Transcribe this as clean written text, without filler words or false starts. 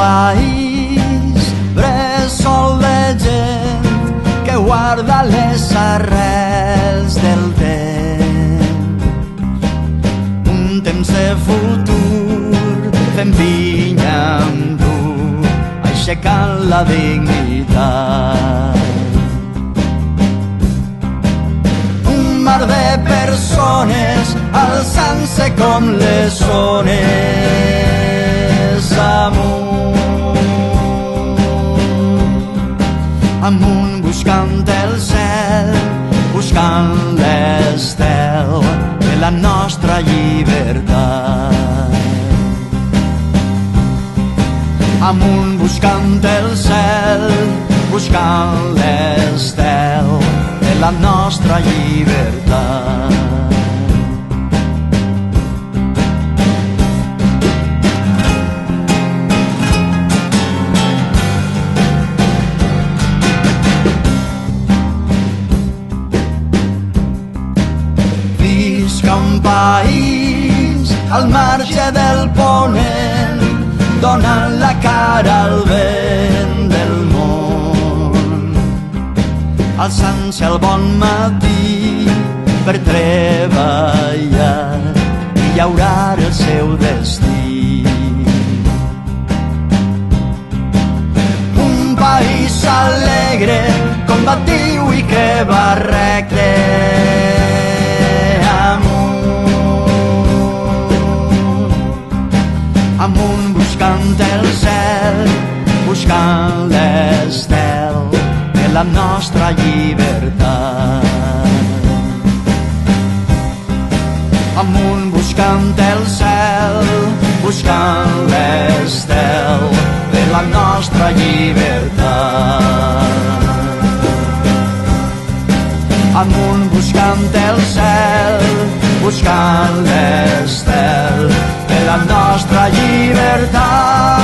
país bressol de gent que guarda les arrels del temps. Un temps de futur fent vinya amb tu, aixecant la dignitat. Un mar de persones alçant-se com les ones amunt buscant el cel, buscant l'estel de la nostra llibertat. Amunt buscant el cel, buscant l'estel de la nostra llibertat. Visca un país al marge del ponent, donant la cara al vent del món, alçant-se al bon matí per treballar i llaurar el seu destí. Un país alegre, combatiu i que va recte amunt buscant el cel, buscant l'estel de la nostra llibertat. Amunt buscant el cel, buscant l'estel de la nostra llibertat. Amunt buscant el cel, buscant l'estel de la nostra llibertat.